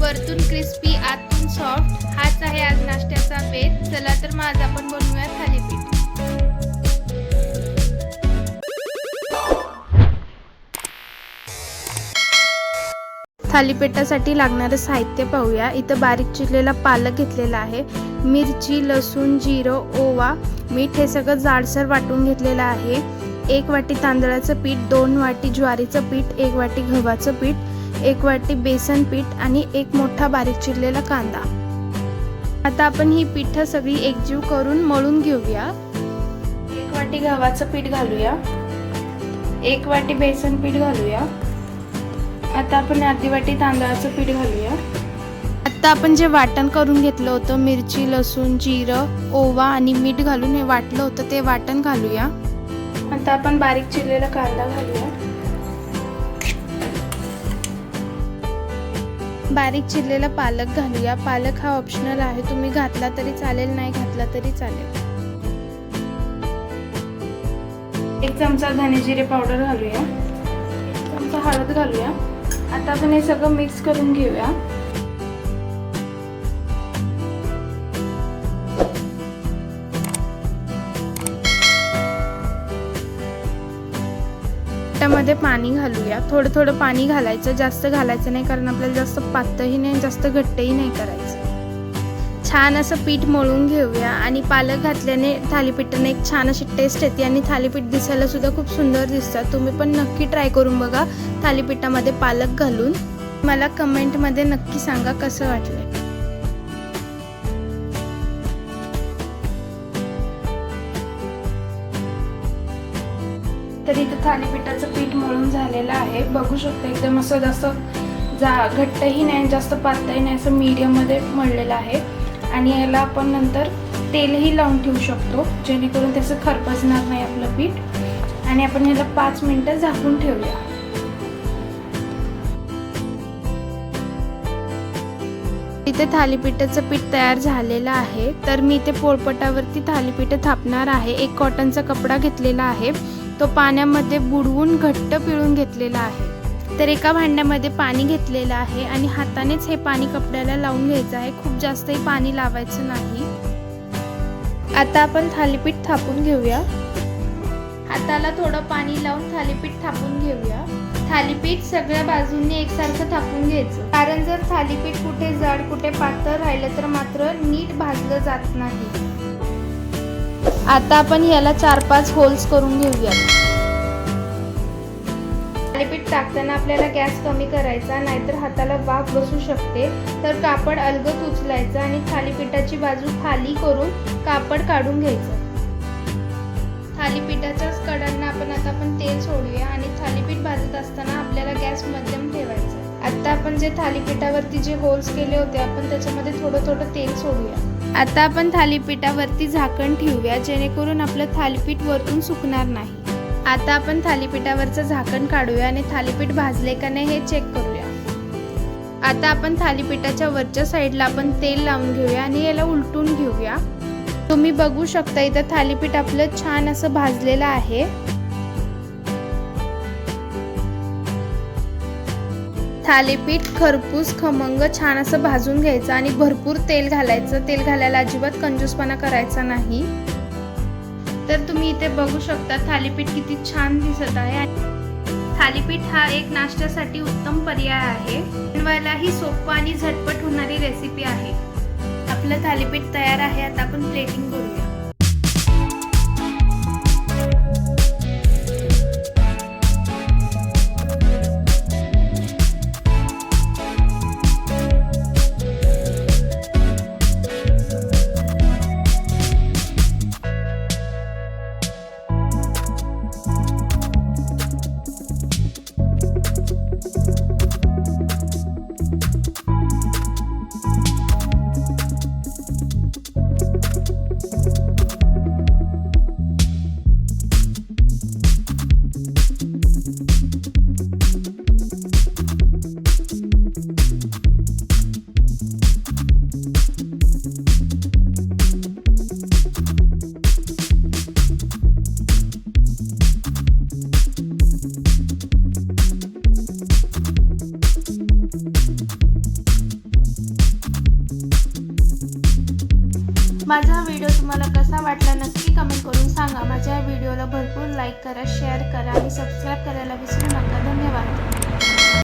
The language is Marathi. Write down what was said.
वरतून क्रिस्पी आतून सॉफ्ट, हाच आहे आज नाश्त्याचा बेत. चला तर मग आज आपण बनवूया थालीपीठ. थालीपीठासाठी लागणारं साहित्य पाहूया. इथं बारीक चिरलेला पालक घेतलेला आहे, मिरची, लसूण, जिरं, ओवा, मीठ हे सगळं जाडसर वाटून घेतलेलं आहे. 1 वाटी तांदळाचं पीठ, 2 वाटी ज्वारीचं पीठ, 1 वाटी गव्हाचं पीठ, 1 वाटी बेसन पीठ आणि 1 मोठा बारीक चिरलेला कांदा. आता आपण ही पीठ सगळी एकजीव करून मळून घेऊया. 1 वाटी गव्हाचं पीठ घालूया, 1 वाटी बेसन पीठ घालूया. आता आपण अर्धी वाटी तांदळाचं पीठ घालूया. आता आपण जे वाटण करून घेतलं होतं, मिरची, लसूण, जिरं, ओवा आणि मीठ घालून हे वाटलं होतं ते वाटण घालूया. आता आपण बारीक चिरलेला कांदा घालूया. बारीक चिरलेला पालक घालूया. पालक हा ऑप्शनल आहे, तुम्ही घातला तरी चालेल, नाही घातला तरी चालेल. 1 चमचा धने जिरे पावडर घालूया. 1 चमचा हळद घालूया. आता आपण हे सगळं मिक्स करून घेऊया. त्यामध्ये पाणी घालूया. थोडं थोडं पाणी घालायचं, जास्त घालायचं नाही, कारण आपल्याला जास्त पातळही नाही जास्त घट्टही नाही करायचं. छान असं पीठ मळून घेऊया. आणि पालक घातल्याने थालीपीठाने एक छान अशी टेस्ट येते आणि थालीपीठ दिसायला सुद्धा खूप सुंदर दिसतात. तुम्ही पण नक्की ट्राय करून बघा थालीपीठामध्ये पालक घालून. मला कमेंटमध्ये नक्की सांगा कसं वाटलं. तर इथं थालीपीठाचं पीठ मळून झालेलं आहे. बघू शकता एकदम असं जास्त घट्टही नाही जास्त पातळही नाही, असं मीडियममध्ये मळलेलं आहे. आणि याला आपण नंतर तेलही लावून ठेवू शकतो, जेणेकरून त्याचं खरपसणार नाही आपलं पीठ. आणि आपण याला 5 मिनिटं झाकून ठेवूया. इथे थालीपीठाचं पीठ तयार झालेलं आहे. तर मी इथे पोळपाटावरती थालीपीठ थापणार आहे. 1 कॉटनचा कपडा घेतलेला आहे, तो पाण्यामध्ये बुडवून घट्ट पिळून घेतलेला आहे. तर एका भांड्यामध्ये पाणी घेतलेलं आहे आणि हातानेच हे पाणी कपड्याला लावून घ्यायचं आहे, खूप जास्तही पाणी लावायचं नाही. आता आपण थालीपीठ थापून घेऊया. हाताला थोडं पाणी लावून थालीपीठ थापून घेऊया. थालीपीठ सगळ्या बाजूंनी एकसारखं थापून घ्यायचं, कारण जर थालीपीठ कुठे जाड कुठे पातळ राहिलं तर मात्र नीट भाजलं जात नाही. आता आपण याला 4-5 होल्स करून घेऊया. थालीपीठ टाकताना आपल्याला गॅस कमी करायचा, नाहीतर हाताला वाफ बसू शकते. तर कापड अलगद उचलायचं आणि थालीपीठाची बाजू खाली करून कापड काढून घ्यायचं. थालीपीठाच्याच कडांना आपण तेल सोडूया आणि थालीपीठ भाजत असताना आपल्याला गॅस मध्यम ठेवायचा. आता आपण जे थालीपीठावरती जे होल्स केले होते आपण त्याच्यामध्ये थोडं थोडं तेल सोडूया. आता आपण थालीपीठावरती झाकण ठेवूया, जेणेकरून आपलं थालीपीठ वरतून सुकणार नाही. आता आपण थालीपीठावरचं झाकण काढूया आणि थालीपीठ भाजले का नाही हे चेक करूया. आता आपण थालीपीठाच्या वरच्या साईडला आपण तेल लावून घेऊया आणि याला उलटून घेऊया. तुम्ही बघू शकता इथं थालीपीठ आपलं छान असं भाजलेलं आहे. थालीपीठ खरपूस खमंग छान असं भाजून घ्यायचं आणि भरपूर तेल घालायचं. तेल घालायला अजिबात कंजूसपणा करायचा नाही. तर तुम्ही इथे बघू शकता थालीपीठ किती छान दिसत आहे. थालीपीठ हा एक नाश्त्यासाठी उत्तम पर्याय आहे. बनवायलाही सोपं आणि झटपट होणारी रेसिपी आहे. आपलं थालीपीठ तयार आहे. आता आपण प्लेटिंग करूया. माझा हा व्हिडिओ तुम्हाला कसा वाटला नक्की कमेंट करून सांगा. माझ्या या व्हिडिओला भरपूर लाईक करा, शेअर करा आणि सबस्क्राईब करायला विसरू नका. धन्यवाद.